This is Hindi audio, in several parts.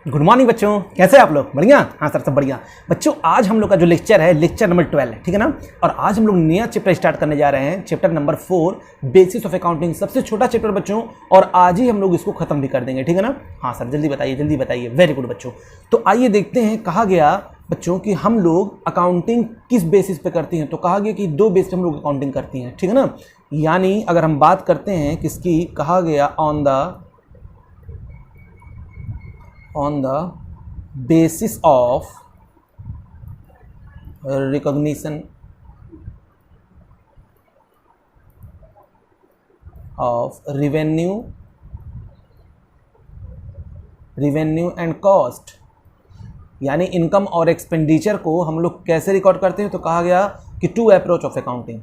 गुड मॉर्निंग बच्चों, कैसे हैं आप लोग? बढ़िया? हाँ सर, सब बढ़िया। बच्चों आज हम लोग का जो लेक्चर है लेक्चर नंबर 12 है, ठीक है ना। और आज हम लोग नया चैप्टर स्टार्ट करने जा रहे हैं, chapter number 4 basis of accounting. सबसे छोटा चैप्टर बच्चों, और आज ही हम लोग इसको खत्म भी कर देंगे, ठीक है ना। हाँ सर, जल्दी बताइए। वेरी गुड बच्चों। तो आइए देखते हैं, कहा गया बच्चों कि हम लोग अकाउंटिंग किस बेसिस पे करती हैं। तो कहा गया कि दो बेस पे हम लोग अकाउंटिंग करती हैं, ठीक है ना। यानी अगर हम बात करते हैं किसकी, कहा गया on the basis of recognition of revenue and cost, यानी इनकम और एक्सपेंडिचर को हम लोग कैसे रिकॉर्ड करते हैं। तो कहा गया कि two approach of accounting,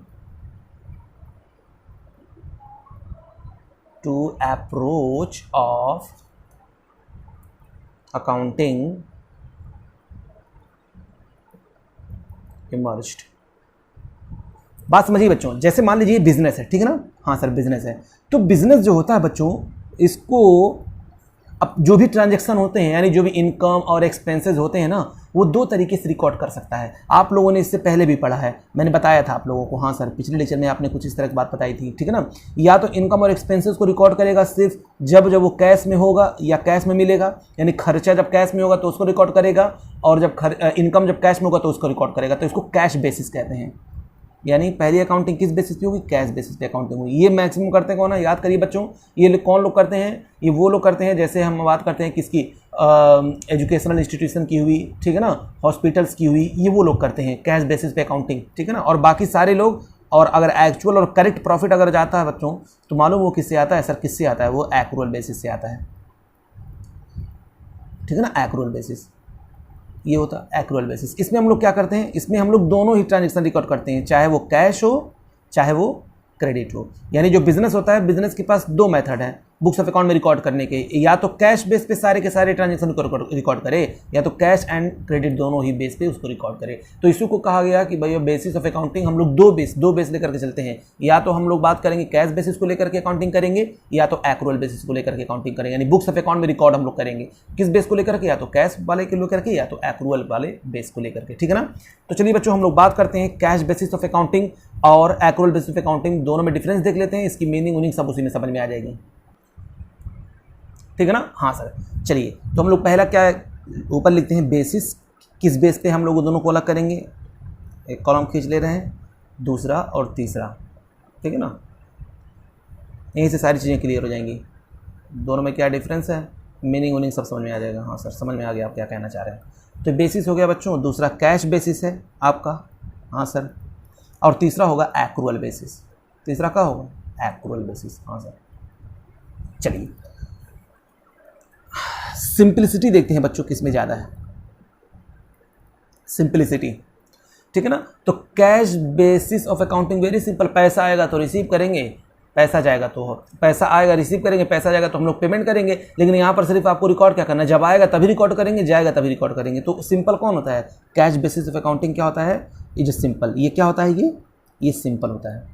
accounting emerged. बात समझिए बच्चों, जैसे मान लीजिए बिजनेस है, ठीक है ना। हाँ सर, बिजनेस है। तो बिजनेस जो होता है बच्चों, इसको अब जो भी ट्रांजैक्शन होते हैं, यानी जो भी इनकम और एक्सपेंसेस होते हैं ना, वो दो तरीके से रिकॉर्ड कर सकता है। आप लोगों ने इससे पहले भी पढ़ा है, मैंने बताया था आप लोगों को। हाँ सर, पिछले लेक्चर में आपने कुछ इस तरह की बात बताई थी, ठीक है ना। या तो इनकम और एक्सपेंसेस को रिकॉर्ड करेगा सिर्फ जब वो कैश में होगा या कैश में मिलेगा, यानी खर्चा जब कैश में होगा तो उसको रिकॉर्ड करेगा, और जब इनकम जब कैश में होगा तो उसको रिकॉर्ड करेगा। तो इसको कैश बेसिस कहते हैं। यानी पहली अकाउंटिंग किस बेसिस पे होगी? कैश बेसिस पे अकाउंटिंग होगी। ये मैक्सिमम करते हैं कौन है? याद करिए बच्चों, ये कौन लोग करते हैं? ये वो लोग करते हैं, जैसे हम बात करते हैं किसकी, एजुकेशनल इंस्टीट्यूशन की हुई, ठीक है ना, हॉस्पिटल्स की हुई, ये वो लोग करते हैं कैश बेसिस पे अकाउंटिंग, ठीक है ना। और बाकी सारे लोग, और अगर एक्चुअल और करेक्ट प्रॉफिट अगर जाता है बच्चों, तो मालूम वो किससे आता है? सर किससे आता है? वो एक्रूअल बेसिस से आता है, ठीक है ना। एक्रूअल बेसिस ये होता है, एक्रूअल बेसिस। इसमें हम लोग क्या करते हैं? इसमें हम लोग दोनों ही ट्रांजैक्शन रिकॉर्ड करते हैं, चाहे वो कैश हो चाहे वो क्रेडिट हो। यानी जो बिजनेस होता है, बिजनेस के पास दो मेथड हैं बुक्स ऑफ अकाउंट में रिकॉर्ड करने के, या तो कैश बेस पे सारे के सारे ट्रांजैक्शन रिकॉर्ड करे, या तो कैश एंड क्रेडिट दोनों ही बेस पे उसको रिकॉर्ड करे। तो इसी को कहा गया कि भैया बेसिस ऑफ अकाउंटिंग हम लोग दो बेस लेकर के चलते हैं। या तो हम लोग बात करेंगे कैश बेसिस को लेकर के अकाउंटिंग करेंगे, या तो एक्रूअल बेसिस को लेकर के अकाउंटिंग करेंगे। यानी बुक्स ऑफ अकाउंट में रिकॉर्ड हम लोग करेंगे किस बेस को लेकर के? या तो कैश वाले को लेकर के, या तो एक्रूअल वाले बेस को लेकर के, ठीक है ना। तो चलिए बच्चों, हम लोग बात करते हैं कैश बेसिस ऑफ अकाउंटिंग और एक्रूअल बेसिस ऑफ अकाउंटिंग, दोनों में डिफरेंस देख लेते हैं। इसकी मीनिंग सब उसी में समझ में आ जाएगी, ठीक है ना। हाँ सर, चलिए तो हम लोग पहला क्या ऊपर लिखते हैं, बेसिस। किस बेस पे हम लोग दोनों को अलग करेंगे? एक कॉलम खींच ले रहे हैं, दूसरा और तीसरा, ठीक है ना। यहीं से सारी चीज़ें क्लियर हो जाएंगी। दोनों में क्या डिफरेंस है, मीनिंग सब समझ में आ जाएगा। हाँ सर, समझ में आ गया आप क्या कहना चाह रहे हैं। तो बेसिस हो गया बच्चों, दूसरा कैश बेसिस है आपका। हाँ सर, और तीसरा होगा एक्रूअल बेसिस। तीसरा क्या होगा? Accrual basis. हाँ सर, चलिए सिंपलिसिटी देखते हैं बच्चों, किस में ज़्यादा है सिंपलिसिटी, ठीक है ना। तो cash basis of accounting very simple. पैसा आएगा तो रिसीव करेंगे, पैसा जाएगा तो पैसा आएगा रिसीव करेंगे, पैसा जाएगा तो हम लोग पेमेंट करेंगे। लेकिन यहाँ पर सिर्फ आपको रिकॉर्ड क्या करना है? जब आएगा तभी रिकॉर्ड करेंगे, जाएगा तभी रिकॉर्ड करेंगे। तो सिंपल कौन होता है? कैश बेसिस ऑफ अकाउंटिंग क्या होता है? ये जो सिंपल, ये क्या होता है? ये सिंपल होता है,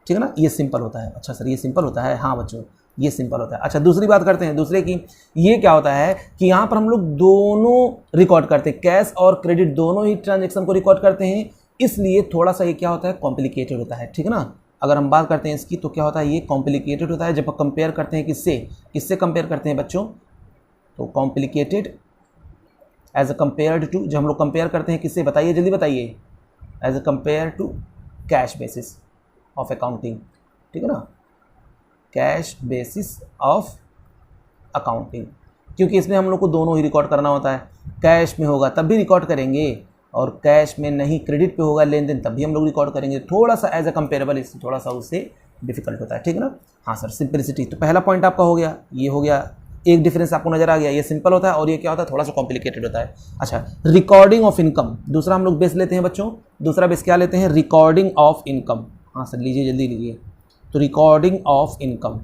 ठीक है ना। ये सिंपल होता है। अच्छा सर, ये सिंपल होता है। हाँ बच्चों, ये सिंपल होता है। अच्छा, दूसरी बात करते हैं दूसरे की। ये क्या होता है कि यहाँ पर हम लोग दोनों रिकॉर्ड करते हैं, कैश और क्रेडिट दोनों ही ट्रांजैक्शन को रिकॉर्ड करते हैं। इसलिए थोड़ा सा ये क्या होता है? कॉम्प्लिकेटेड होता है, ठीक है ना। अगर हम बात करते हैं इसकी, तो क्या होता है? ये कॉम्प्लिकेटेड होता है। जब कंपेयर करते हैं किससे कंपेयर करते हैं बच्चों? तो complicated as a compared to, जब हम लोग कंपेयर करते हैं किससे? बताइए, जल्दी बताइए। As a compare to cash basis of accounting, ठीक है ना। कैश बेसिस ऑफ अकाउंटिंग, क्योंकि इसमें हम लोग को दोनों ही रिकॉर्ड करना होता है। कैश में होगा तब भी रिकॉर्ड करेंगे, और कैश में नहीं, क्रेडिट पे होगा लेन देन, तब भी हम लोग रिकॉर्ड करेंगे। थोड़ा सा एज अ कंपेरेबल, इससे थोड़ा सा उससे डिफिकल्ट होता है, ठीक है ना। हाँ सर, सिंपलिसिटी। तो पहला पॉइंट आपका हो गया, ये हो गया। एक डिफरेंस आपको नजर आ गया, ये सिंपल होता है और ये क्या होता है? थोड़ा सा कॉम्प्लिकेटेड होता है। अच्छा, रिकॉर्डिंग ऑफ इनकम, दूसरा हम लोग बेस लेते हैं बच्चों। दूसरा बेस क्या लेते हैं? Recording of income. हाँ सर, लीजिए, जल्दी लीजिए। तो रिकॉर्डिंग ऑफ इनकम,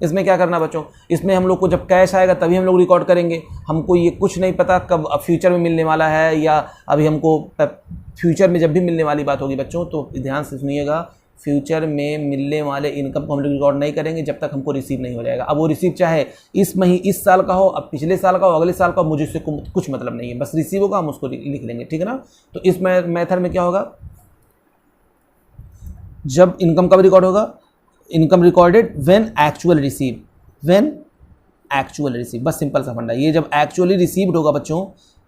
इसमें क्या करना बच्चों? इसमें हम लोग को जब कैश आएगा तभी हम लोग रिकॉर्ड करेंगे। हमको ये कुछ नहीं पता कब फ्यूचर में मिलने वाला है, या अभी हमको फ्यूचर में जब भी मिलने वाली बात होगी बच्चों, तो ध्यान से सुनिएगा फ्यूचर में मिलने वाले इनकम को हम लोग रिकॉर्ड नहीं करेंगे जब तक हमको रिसीव नहीं हो जाएगा। अब वो रिसीव चाहे इस साल का हो, अब पिछले साल का हो, अगले साल का हो, मुझे उससे कुछ मतलब नहीं है, बस रिसीव होगा हम उसको लिख लेंगे, ठीक है ना। तो इस मेथड में क्या होगा, जब इनकम कब रिकॉर्ड होगा, income recorded when actual receive, when actual receive, बस सिंपल सा फंडा, ये जब एक्चुअली रिसीव्ड होगा बच्चों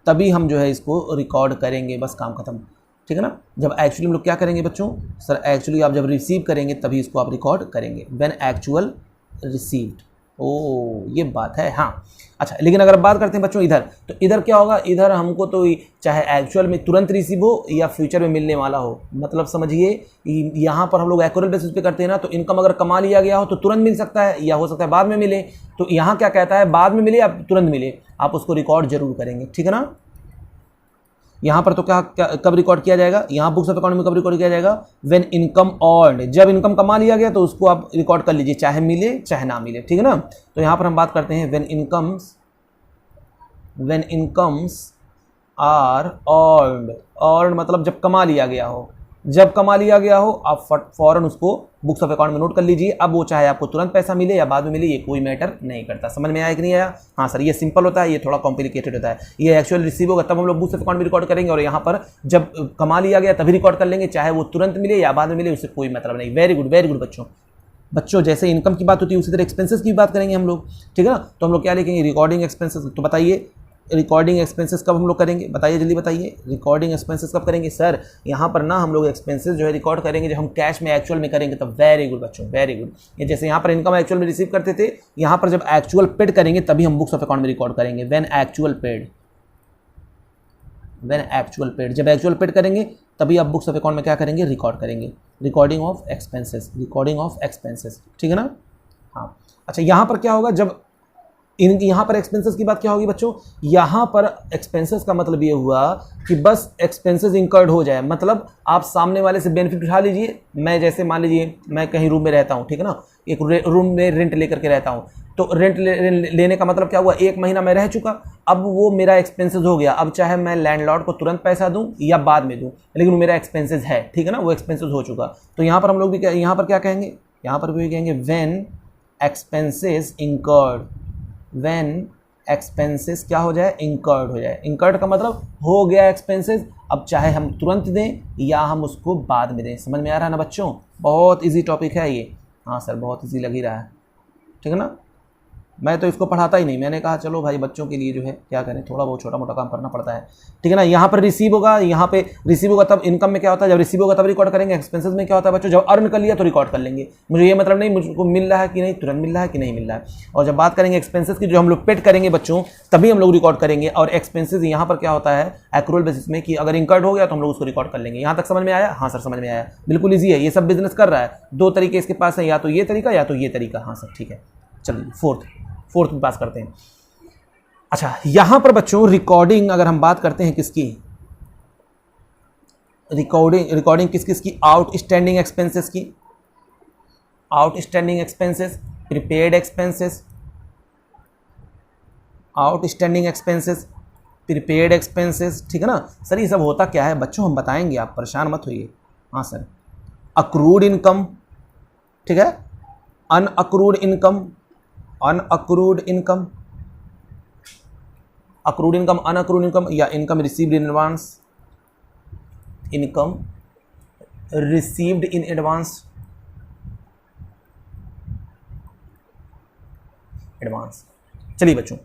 तभी हम जो है इसको रिकॉर्ड करेंगे, बस काम खत्म, ठीक है ना। जब एक्चुअली हम लोग क्या करेंगे बच्चों, सर एक्चुअली आप जब रिसीव करेंगे तभी इसको आप रिकॉर्ड करेंगे, व्हेन एक्चुअल रिसीव्ड। ओ ये बात है, हाँ। अच्छा, लेकिन अगर बात करते हैं बच्चों इधर, तो इधर क्या होगा, इधर हमको तो चाहे एक्चुअल में तुरंत रिसीव हो या फ्यूचर में मिलने वाला हो, मतलब समझिए यहाँ पर हम लोग एक्यूरेट बेसिस पे करते हैं ना, तो इनकम अगर कमा लिया गया हो तो तुरंत मिल सकता है या हो सकता है बाद में मिले। तो यहाँ क्या कहता है, बाद में मिले या तुरंत मिले, आप उसको रिकॉर्ड जरूर करेंगे, ठीक है ना। यहाँ पर तो क्या कब रिकॉर्ड किया जाएगा, यहाँ बुक्स ऑफ अकाउंट में कब रिकॉर्ड किया जाएगा, व्हेन इनकम अर्न्ड, जब इनकम कमा लिया गया तो उसको आप रिकॉर्ड कर लीजिए, चाहे मिले चाहे ना मिले, ठीक है ना। तो यहाँ पर हम बात करते हैं व्हेन इनकम्स आर अर्न्ड मतलब जब कमा लिया गया हो, जब कमा लिया गया हो आप फौरन उसको बुक्स ऑफ अकाउंट में नोट कर लीजिए। अब वो चाहे आपको तुरंत पैसा मिले या बाद में मिले, ये कोई मैटर नहीं करता। समझ में आया कि नहीं आया? हाँ सर, ये सिंपल होता है, ये थोड़ा कॉम्प्लिकेटेड होता है। ये एक्चुअल रिसीव होगा तब हम लोग बुक्स ऑफ अकाउंट में रिकॉर्ड करेंगे, और यहाँ पर जब कमा लिया गया तभी रिकॉर्ड कर लेंगे, चाहे वो तुरंत मिले या बाद में मिले, उससे कोई मतलब नहीं। वेरी गुड बच्चों जैसे इनकम की बात होती है उसी तरह एक्सपेंसेस की बात करेंगे हम लोग, ठीक है ना। तो हम लोग क्या लिखेंगे, रिकॉर्डिंग एक्सपेंसेस। तो बताइए रिकॉर्डिंग एक्सपेंसेस कब हम लोग करेंगे, बताइए जल्दी बताइए, रिकॉर्डिंग एक्सपेंसेस कब करेंगे? सर यहाँ पर ना हम लोग एक्सपेंसेस जो है रिकॉर्ड करेंगे जब हम कैश में एक्चुअल में करेंगे, तो वेरी गुड बच्चों, वेरी गुड। ये जैसे यहाँ पर इनकम एक्चुअल में रिसीव करते थे, यहाँ पर जब एक्चुअल पेड करेंगे तभी हम बुक्स ऑफ अकाउंट में रिकॉर्ड करेंगे, व्हेन एक्चुअल पेड, जब एक्चुअल पेड करेंगे तभी आप बुक्स ऑफ अकाउंट में क्या करेंगे, रिकॉर्ड करेंगे, रिकॉर्डिंग ऑफ एक्सपेंसेस, ठीक है ना। हाँ अच्छा, यहाँ पर क्या होगा, जब यहाँ पर एक्सपेंसेस की बात क्या होगी बच्चों, यहाँ पर एक्सपेंसेस का मतलब ये हुआ कि बस एक्सपेंसेस इंकर्ड हो जाए, मतलब आप सामने वाले से बेनिफिट उठा लीजिए। मैं जैसे मान लीजिए मैं कहीं रूम में रहता हूँ, ठीक है ना, एक रूम में रेंट लेकर के रहता हूँ, तो रेंट लेने का मतलब क्या हुआ, 1 महीना मैं रह चुका, अब वो मेरा एक्सपेंसेस हो गया। अब चाहे मैं लैंडलॉर्ड को तुरंत पैसा दूं या बाद में दूं, लेकिन वो मेरा एक्सपेंसेस है, ठीक है ना, वो एक्सपेंसेस हो चुका। तो यहाँ पर हम लोग भी यहाँ पर क्या कहेंगे, यहाँ पर भी कहेंगे when expenses incurred, when expenses क्या हो जाए, इंकर्ड हो जाए। इंकर्ड का मतलब हो गया एक्सपेंसेस, अब चाहे हम तुरंत दें या हम उसको बाद में दें। समझ में आ रहा है ना बच्चों? बहुत इजी टॉपिक है ये। हाँ सर बहुत इजी लग ही रहा है, ठीक है ना। मैं तो इसको पढ़ाता ही नहीं, मैंने कहा चलो भाई बच्चों के लिए जो है क्या करें, थोड़ा बहुत छोटा मोटा काम करना पड़ता है, ठीक है ना। यहाँ पर रिसीव होगा, यहाँ पे रिसीव होगा तब इनकम में क्या होता है, जब रिसीव होगा तब रिकॉर्ड करेंगे। एक्सपेंसेस में क्या होता है बच्चों, जब अर्न कर लिया तो रिकॉर्ड कर लेंगे। मुझे ये मतलब नहीं मुझको मिल रहा है कि नहीं, तुरंत मिल रहा है कि नहीं मिल रहा है। और जब बात करेंगे एक्सपेंसेस की, जो हम लोग पेड करेंगे बच्चों, तभी हम लोग रिकॉर्ड करेंगे। और एक्सपेंसेस यहाँ पर क्या होता है, एक्रूअल बेसिस में, कि अगर इंकर्ड हो गया तो हम लोग उसको रिकॉर्ड कर लेंगे। यहाँ तक समझ में आया? हाँ सर समझ में आया, बिल्कुल ईजी है, ये सब बिजनेस कर रहा है। 2 तरीके इसके पास है, या तो ये तरीका या तो ये तरीका। हाँ सर ठीक है, चलिए फोर्थ में पास करते हैं। अच्छा यहां पर बच्चों रिकॉर्डिंग अगर हम बात करते हैं किसकी, रिकॉर्डिंग किस की, आउटस्टैंडिंग एक्सपेंसेस की, outstanding expenses, prepaid expenses, outstanding expenses, prepaid expenses, ठीक है ना। सर ये सब होता क्या है बच्चों, हम बताएंगे, आप परेशान मत होइए। हाँ सर, अक्रूड इनकम, ठीक है, unaccrued income, unaccrued income, accrued income, unaccrued income, या income received in advance, income received in advance, चलिए बच्चों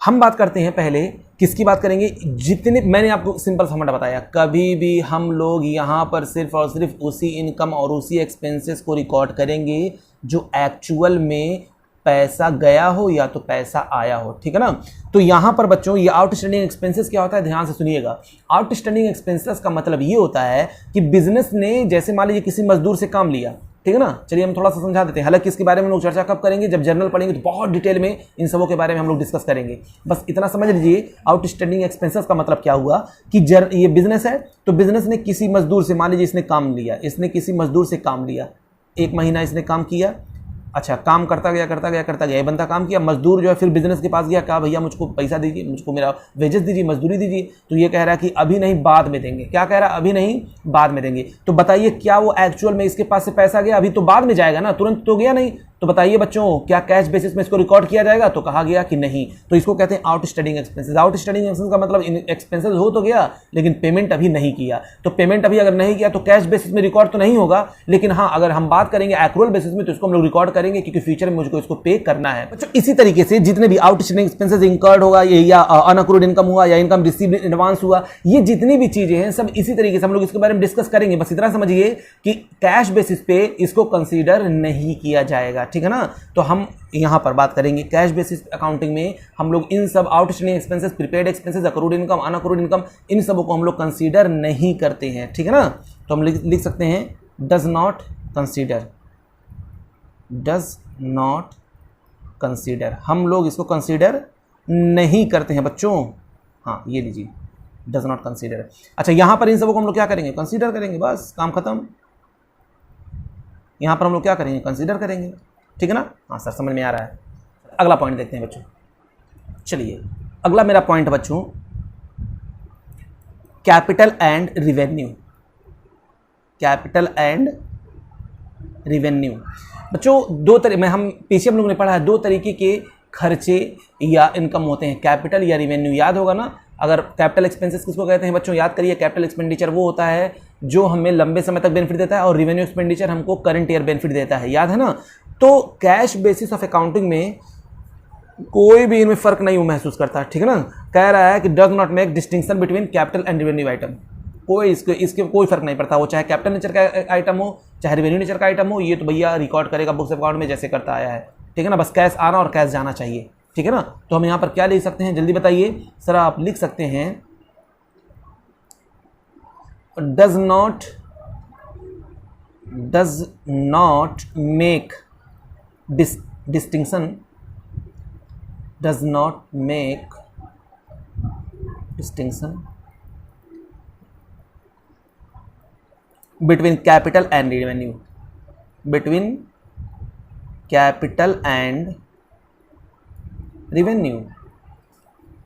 हम बात करते हैं, पहले किसकी बात करेंगे, जितने मैंने आपको सिंपल फॉर्मूला बताया, कभी भी हम लोग यहाँ पर सिर्फ और सिर्फ उसी इनकम और उसी एक्सपेंसेस को रिकॉर्ड करेंगे जो एक्चुअल में पैसा गया हो या तो पैसा आया हो, ठीक है ना। तो यहाँ पर बच्चों ये आउटस्टैंडिंग एक्सपेंसेस क्या होता है, ध्यान से सुनिएगा। आउटस्टैंडिंग एक्सपेंसेस का मतलब ये होता है कि बिजनेस ने, जैसे मान लीजिए किसी मजदूर से काम लिया, ठीक है ना। चलिए हम थोड़ा सा समझा देते हैं, हालांकि इसके बारे में हम लोग चर्चा कब करेंगे, जब जर्नल पढ़ेंगे तो बहुत डिटेल में इन सबों के बारे में हम लोग डिस्कस करेंगे। बस इतना समझ लीजिए, आउटस्टैंडिंग एक्सपेंसेस का मतलब क्या हुआ कि ये बिजनेस है, तो बिजनेस ने किसी मजदूर से, मान लीजिए इसने काम लिया, इसने किसी मजदूर से काम लिया, 1 महीना इसने काम किया, अच्छा, काम करता गया करता गया करता गया, ये बंदा काम किया, मजदूर जो है फिर बिजनेस के पास गया, कहा भैया मुझको पैसा दीजिए, मुझको मेरा वेजेस दीजिए, मजदूरी दीजिए। तो ये कह रहा है कि अभी नहीं बाद में देंगे। क्या कह रहा है? अभी नहीं बाद में देंगे। तो बताइए क्या वो एक्चुअल में इसके पास से पैसा गया? अभी तो बाद में जाएगा ना, तुरंत तो गया नहीं। तो बताइए बच्चों, क्या कैश बेसिस में इसको रिकॉर्ड किया जाएगा? तो कहा गया कि नहीं। तो इसको कहते हैं आउटस्टैंडिंग एक्सपेंसेस। आउटस्टैंडिंग एक्सपेंसेस का मतलब एक्सपेंसेस हो तो गया लेकिन पेमेंट अभी नहीं किया। तो पेमेंट अभी अगर नहीं किया तो कैश बेसिस में रिकॉर्ड तो नहीं होगा, लेकिन हाँ अगर हम बात करेंगे एक्रूअल बेसिस में तो इसको हम लोग रिकॉर्ड करेंगे क्योंकि फ्यूचर में मुझको इसको पे करना है। बच्चों इसी तरीके से जितने भी आउटस्टैंडिंग एक्सपेंसेस इंकर्ड होगा या अनअक्रूड इनकम हुआ या इनकम रिसीव्ड इन एडवांस हुआ, ये जितनी भी चीजें हैं सब इसी तरीके से हम लोग इसके बारे में डिस्कस करेंगे। बस इतना समझिए कि कैश बेसिस पे इसको कंसीडर नहीं किया जाएगा, ठीक है ना। तो हम यहां पर बात करेंगे कैश बेसिस अकाउंटिंग में हम लोग इन सब outstanding expenses, prepaid expenses, accrued income, unaccrued income, इन सब को हम लोग कंसीडर नहीं करते हैं, ठीक है ना। तो हम लिख सकते हैं does not consider, does not consider, हम लोग इसको कंसीडर नहीं करते हैं बच्चों। हाँ ये लीजिए, डज नॉट कंसीडर। अच्छा यहां पर इन सबको हम लोग क्या करेंगे? कंसीडर करेंगे, बस काम खत्म। यहां पर हम लोग क्या करेंगे? कंसीडर करेंगे, ठीक है ना। हाँ सर समझ में आ रहा है। अगला पॉइंट देखते हैं बच्चों। चलिए अगला मेरा पॉइंट बच्चों, capital and revenue. Capital and revenue बच्चों दो तरह में हम पीछे हम लोगों ने पढ़ा है, दो तरीके के खर्चे या इनकम होते हैं, कैपिटल या रिवेन्यू। याद होगा ना। अगर कैपिटल एक्सपेंसेस किसको कहते हैं बच्चों? याद करिए, कैपिटल एक्सपेंडिचर वो होता है जो हमें लंबे समय तक बेनिफिट देता है और रिवेन्यू एक्सपेंडिचर हमको करंट ईयर बेनिफिट देता है, याद है ना। तो कैश बेसिस ऑफ अकाउंटिंग में कोई भी इनमें फर्क नहीं महसूस करता, ठीक है ना। कह रहा है कि does not make distinction between capital and revenue item. कोई इसके कोई फर्क नहीं पड़ता, वो चाहे कैपिटल नेचर का आइटम हो चाहे रिवेन्यू नेचर का आइटम हो, ये तो भैया रिकॉर्ड करेगा बुक्स ऑफ अकाउंट में जैसे करता आया है, ठीक है ना। बस कैश आना और कैश जाना चाहिए, ठीक है ना। तो हम यहाँ पर क्या लिख सकते हैं जल्दी बताइए सर। आप लिख सकते हैं does not make distinction, does not make distinction between capital and revenue, between capital and revenue,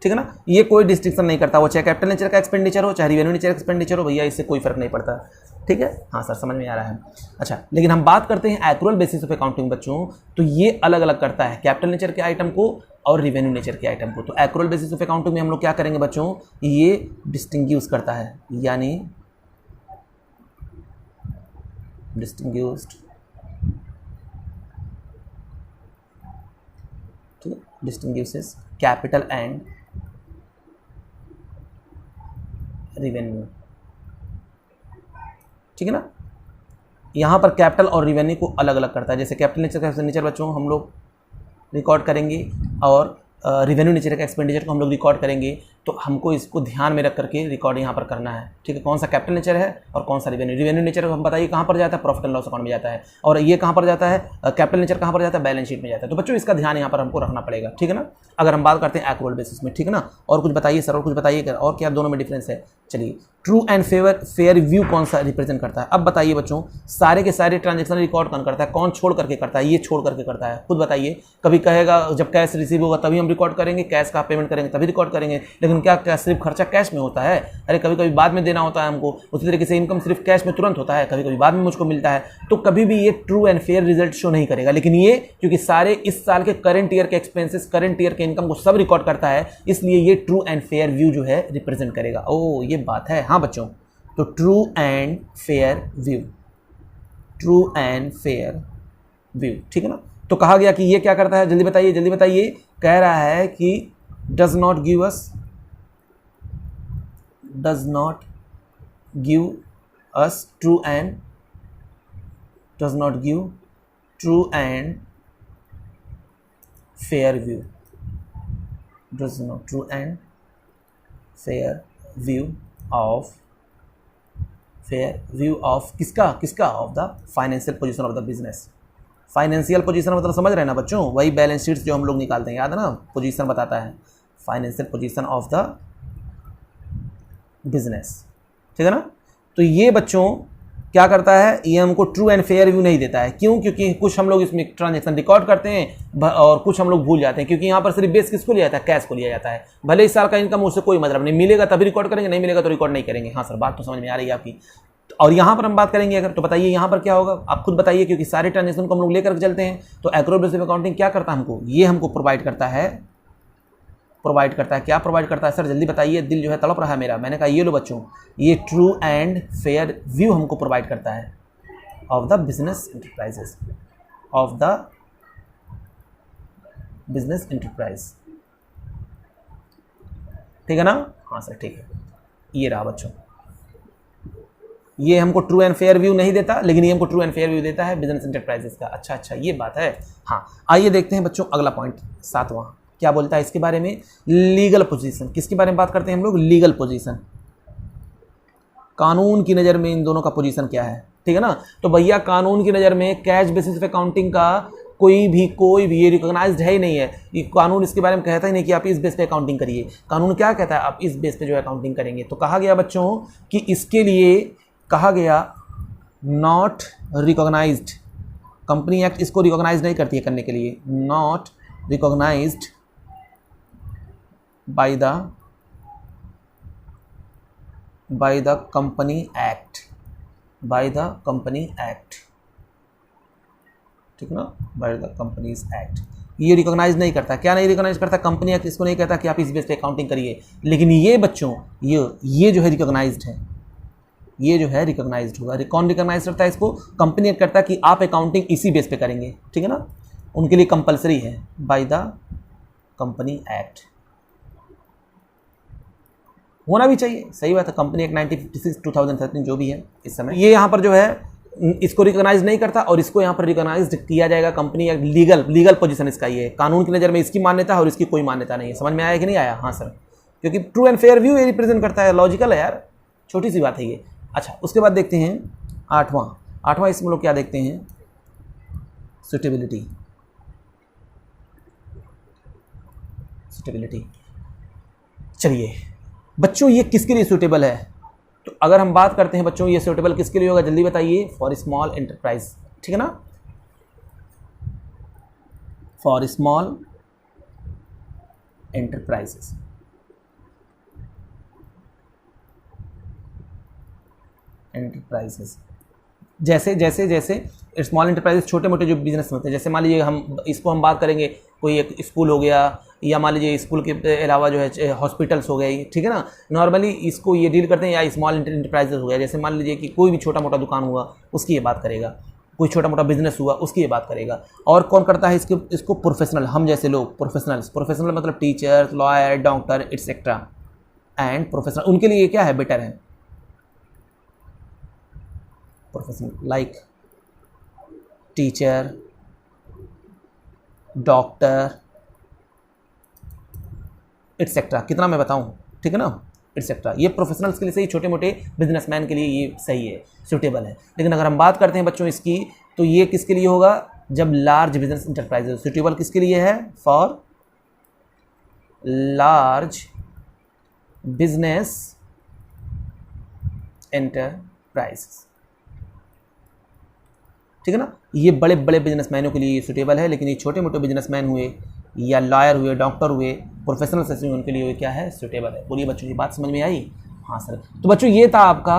ठीक है ना। ये कोई डिस्टिंक्शन नहीं करता, वो चाहे कैपिटल नेचर का एक्सपेंडिचर हो चाहे रिवेन्यू नेचर एक्सपेंडिचर हो, भैया इससे कोई फर्क नहीं पड़ता, ठीक है। हाँ सर समझ में आ रहा है। अच्छा लेकिन हम बात करते हैं एक्रूअल बेसिस ऑफ अकाउंटिंग बच्चों, तो ये अलग अलग करता है कैपिटल नेचर के आइटम को और रिवेन्यू नेचर के आइटम को। तो एक्रूअल बेसिस ऑफ अकाउंटिंग में हम लोग क्या करेंगे बच्चों? ये डिस्टिंग्यूश करता है, यानी डिस्टिंग्यूश्ड, ठीक है, डिस्टिंग्यूशेस कैपिटल एंड रिवेन्यू, ठीक है ना। यहाँ पर कैपिटल और रिवेन्यू को अलग अलग करता है। जैसे कैपिटल नेचर का एक्सपेंडिचर बच्चों हम लोग रिकॉर्ड करेंगे और रिवेन्यू नेचर का एक्सपेंडिचर को हम लोग रिकॉर्ड करेंगे, तो हमको इसको ध्यान में रख करके रिकॉर्ड यहाँ पर करना है, ठीक है। कौन सा कैपिटल नेचर है और कौन सा रिवेन्यू। रिवेन्यू नेचर हम बताइए कहाँ पर जाता है? प्रॉफिट एंड लॉस अकाउंट में जाता है। और ये कहाँ पर जाता है? कैपिटल नेचर कहाँ पर जाता है? बैलेंस शीट में जाता है। तो बच्चों इसका ध्यान यहाँ पर हमको रखना पड़ेगा, ठीक है ना। अगर हम बात करते हैं एक्रूअल बेसिस में, ठीक है ना। और कुछ बताइए सर, और कुछ बताइए और क्या दोनों में डिफरेंस है? चलिए ट्रू एंड फेयर व्यू कौन सा रिप्रेजेंट करता है? अब बताइए बच्चों, सारे के सारे ट्रांजेक्शन रिकॉर्ड कौन करता है? कौन छोड़ करके करता है? ये छोड़ करके करता है, खुद बताइए। कभी कहेगा जब कैश रिसीव होगा तभी हम रिकॉर्ड करेंगे, कैश का पेमेंट करेंगे तभी रिकॉर्ड करेंगे, लेकिन क्या सिर्फ खर्चा कैश में होता है? अरे कभी कभी बाद में देना होता है हमको। उसी तरीके से इनकम सिर्फ कैश में तुरंत होता है, कभी कभी बाद में मुझको मिलता है। तो कभी भी ये true and fair result show नहीं करेगा, लेकिन ये क्योंकि सारे इस साल के करंट ईयर के एक्सपेंसेस, करंट ईयर के इनकम को सब रिकॉर्ड करता है, इसलिए ये ट्रू एंड फेयर व्यू जो है रिप्रेजेंट करेगा। ओ ये बात है। हाँ बच्चों, तो true and fair view, true and fair view, ठीक है ना। तो कहा गया कि ये क्या करता है? जल्दी बताइए जल्दी बताइए। कह रहा है कि does not give us true and fair view, does not true and fair view of किसका of the financial position of the business. Financial position मतलब समझ रहे हैं ना बच्चों, वही बैलेंस शीट्स जो हम लोग निकालते हैं, याद है ना। पोजीशन बताता है financial position of the business, ठीक है ना। तो ये बच्चों क्या करता है, ये हमको ट्रू एंड फेयर व्यू नहीं देता है। क्यों? क्योंकि कुछ हम लोग इसमें ट्रांजैक्शन रिकॉर्ड करते हैं और कुछ हम लोग भूल जाते हैं, क्योंकि यहाँ पर सिर्फ बेस किसको लिया जाता है, कैश को लिया जाता है। भले इस साल का इनकम उससे कोई मतलब नहीं, मिलेगा तभी रिकॉर्ड करेंगे, नहीं मिलेगा तो रिकॉर्ड नहीं करेंगे। हाँ सर, बात तो समझ में आ रही है आपकी। और यहाँ पर हम बात करेंगे अगर, तो बताइए यहाँ पर क्या होगा, आप खुद बताइए, क्योंकि सारे ट्रांजेक्शन को हम लोग लेकर चलते हैं। तो एक्यूरेट बेसिस अकाउंटिंग क्या करता है हमको, ये हमको प्रोवाइड करता है क्या प्रोवाइड करता है सर, जल्दी बताइए, दिल जो है तड़प रहा है मेरा। मैंने कहा ये लो बच्चों, ये ट्रू एंड फेयर व्यू हमको प्रोवाइड करता है of the business enterprises, of the business enterprise. ठीक है ना? हाँ सर ठीक है, ये रहा बच्चों। ये हमको ट्रू एंड फेयर व्यू नहीं देता, लेकिन ये हमको ट्रू एंड फेयर व्यू देता है बिजनेस इंटरप्राइजेस का। अच्छा, ये बात है। हाँ, आइए देखते हैं बच्चों अगला पॉइंट 7वां क्या बोलता है इसके बारे में। लीगल पोजीशन, किसके बारे में बात करते हैं हम लोग, लीगल पोजीशन। कानून की नज़र में इन दोनों का पोजीशन क्या है, ठीक है ना। तो भैया कानून की नज़र में कैश बेसिस पे अकाउंटिंग का कोई भी ये रिकॉग्नाइज्ड है ही नहीं है। ये कानून इसके बारे में कहता ही नहीं कि आप इस बेस पे अकाउंटिंग करिए। कानून क्या कहता है, आप इस बेस पे जो है अकाउंटिंग करेंगे। तो कहा गया बच्चों कि इसके लिए कहा गया नॉट रिकॉग्नाइज्ड, कंपनी एक्ट इसको रिकॉग्नाइज नहीं करती है करने के लिए, not recognised by the company act, by the company act, ठीक है ना, बाय द कंपनीज एक्ट। ये रिकॉग्नाइज नहीं करता। क्या नहीं रिकॉग्नाइज करता, कंपनी एक्ट इसको नहीं कहता कि आप इस बेस पे अकाउंटिंग करिए। लेकिन ये बच्चों ये जो है रिकॉग्नाइज्ड है, ये जो है रिकॉग्नाइज्ड होगा। कौन रिकॉग्नाइज करता है इसको, कंपनी एक्ट करता है कि आप अकाउंटिंग इसी बेस पे करेंगे, ठीक है ना, उनके लिए कंपलसरी है बाय द कंपनी एक्ट। होना भी चाहिए, सही बात है। कंपनी एक्ट 1956 2013 जो भी है इस समय, ये यहाँ पर जो है इसको रिकॉग्नाइज नहीं करता और इसको यहाँ पर रिकॉग्नाइज किया जाएगा। कंपनी एक्ट लीगल पोजीशन इसका ये है, कानून की नज़र में इसकी मान्यता है और इसकी कोई मान्यता नहीं है। समझ में आया कि नहीं आया? हाँ सर, क्योंकि ट्रू एंड फेयर व्यू ये रिप्रेजेंट करता है, लॉजिकल है यार, छोटी सी बात है ये। अच्छा, उसके बाद देखते हैं आठवां इसमें लोग क्या देखते हैं, सुटेबिलिटी। चलिए बच्चों, ये किसके लिए सूटेबल है? तो अगर हम बात करते हैं बच्चों ये सूटेबल किसके लिए होगा, जल्दी बताइए। फॉर स्मॉल एंटरप्राइज, ठीक है ना, फॉर स्मॉल एंटरप्राइजेस। जैसे स्मॉल एंटरप्राइजेस छोटे मोटे जो बिजनेस होते हैं, जैसे मान लीजिए हम बात करेंगे, कोई एक स्कूल हो गया, या मान लीजिए स्कूल के अलावा जो है हॉस्पिटल्स हो गए, ठीक है ना, नॉर्मली इसको ये डील करते हैं। या स्मॉल एंटरप्राइजेस हो गया, जैसे मान लीजिए कि कोई भी छोटा मोटा दुकान हुआ उसकी ये बात करेगा, कोई छोटा मोटा बिजनेस हुआ उसकी ये बात करेगा। और कौन करता है इसको प्रोफेशनल, हम जैसे लोग, प्रोफेशनल मतलब teacher, lawyer, doctor etcetera and professional, उनके लिए क्या है, बेटर है professional, like teacher, doctor etcetera. कितना मैं बताऊं, ठीक है ना, एटसेट्रा। ये प्रोफेशनल्स के लिए सही, छोटे मोटे बिजनेसमैन के लिए ये सही है, सूटेबल है। लेकिन अगर हम बात करते हैं बच्चों इसकी, तो ये किसके लिए होगा, जब लार्ज बिजनेस इंटरप्राइजेस। सूटेबल किसके लिए है, फॉर लार्ज बिजनेस एंटरप्राइजेस, ठीक है ना। ये बड़े बड़े बिजनेसमैनों के लिए ये सूटेबल है, लेकिन ये छोटे मोटे बिजनेसमैन हुए या लॉयर हुए, डॉक्टर हुए, प्रोफेशनल सेक्शन उनके लिए क्या है, सूटेबल है। बोलिए बच्चों, ये बात समझ में आई? हाँ सर। तो बच्चों ये था आपका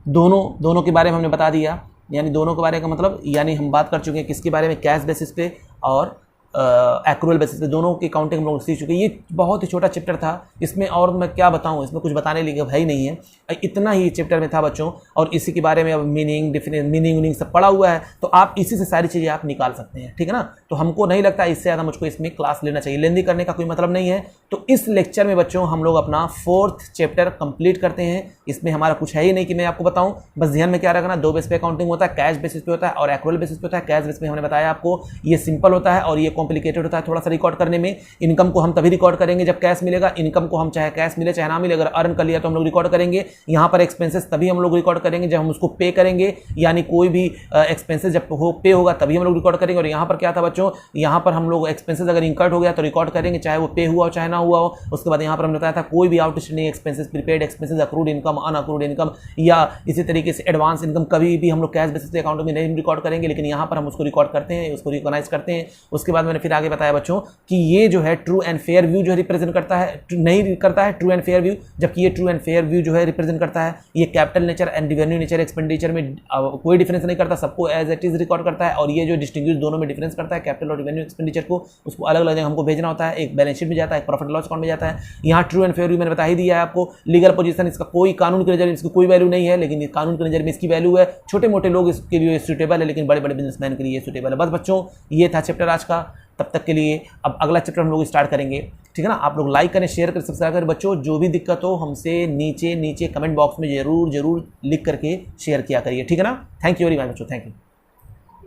दोनों के बारे में हमने बता दिया, यानी दोनों के बारे का मतलब, यानी हम बात कर चुके हैं किसके बारे में, कैश बेसिस पे और एक्रूअल बेसिस पे, दोनों की काउंटिंग हम लोग सीख चुके हैं। ये बहुत ही छोटा चैप्टर था, इसमें और मैं क्या बताऊं, इसमें कुछ बताने लिए है ही नहीं है, इतना ही चैप्टर में था बच्चों। और इसी के बारे में अब मीनिंग सब पढ़ा हुआ है, तो आप इसी से सारी चीज़ें आप निकाल सकते हैं, ठीक है ना। तो हमको नहीं लगता इससे ज़्यादा मुझको इसमें क्लास लेना चाहिए, लेंदी करने का कोई मतलब नहीं है। तो इस लेक्चर में बच्चों हम लोग अपना 4th चैप्टर कंप्लीट करते हैं। इसमें हमारा कुछ है ही नहीं कि मैं आपको बताऊं, बस ध्यान में क्या रखना, 2 बेस पे अकाउंटिंग होता है, कैश बेसिस पे होता है और एक्रूअल बेसिस पे होता है। कैश बेसिस पे हमने बताया आपको ये सिंपल होता है और ये कॉम्प्लिकेटेड होता है थोड़ा सा रिकॉर्ड करने में। इनकम को हम तभी रिकॉर्ड करेंगे जब कैश मिलेगा, इनकम को हम चाहे कैश मिले चाहे ना मिले, अगर अर्न कर लिया तो हम लोग रिकॉर्ड करेंगे। यहाँ पर एक्सपेंसेस तभी हम लोग रिकॉर्ड करेंगे जब हम उसको पे करेंगे, यानी कोई भी एक्सपेंसेस जब पे होगा तभी हम लोग रिकॉर्ड करेंगे। और यहाँ पर क्या था बच्चों, यहाँ पर हम लोग एक्सपेंसेस अगर इंकर्ड हो गया तो रिकॉर्ड करेंगे, चाहे वो पे हुआ हो चाहे ना हुआ हो। उसके बाद यहाँ पर हमने बताया था कोई भी outstanding expenses, prepaid expenses, accrued income, unaccrued income या इसी तरीके से एडवांस इनकम कभी भी हम लोग कैश बेसिस अकाउंट में नहीं रिकॉर्ड करेंगे, लेकिन यहाँ पर हम उसको रिकॉर्ड करते हैं, उसको रिकॉग्नाइज करते हैं। उसके बाद मैंने फिर आगे बताया बच्चों कि ये जो है ट्रू एंड फेयर व्यू जो है रिप्रेजेंट करता है, नहीं करता है ट्रू एंड फेयर व्यू, जबकि ये ट्रू एंड फेयर व्यू जो है रिप्रेजेंट करता है। ये capital nature and revenue nature expenditure में कोई डिफरेंस नहीं करता, सबको एज इट इज रिकॉर्ड करता है। और ये जो डिस्टिंग्विश दोनों में डिफरेंस करता है, कैपिटल और रेवेन्यू एक्सपेंडिचर को उसको अलग अलग हमको भेजना होता है, एक बैलेंस शीट में जाता है, एक प्रॉफिट लॉस अकाउंट में जाता है। यहाँ ट्रू एंड फेयर व्यू मैंने बता ही दिया है आपको। लीगल पोजीशन इसका कोई कानून के नजर में इसकी कोई वैल्यू नहीं है, लेकिन कानून के नजर में इसकी वैल्यू है। छोटे मोटे लोग इसके लिए सूटेबल है, लेकिन बड़े बड़े बिजनेसमैन के लिए सूटेबल है। बस बच्चों ये था चैप्टर आज का। तब तक के लिए अब अगला चैप्टर हम लोग स्टार्ट करेंगे, ठीक है ना। आप लोग लाइक करें, शेयर करें, सब्सक्राइब करें। बच्चों जो भी दिक्कत हो हमसे नीचे कमेंट बॉक्स में जरूर लिख करके शेयर किया करिए, ठीक है ना। थैंक यू वेरी मच बच्चों, थैंक यू।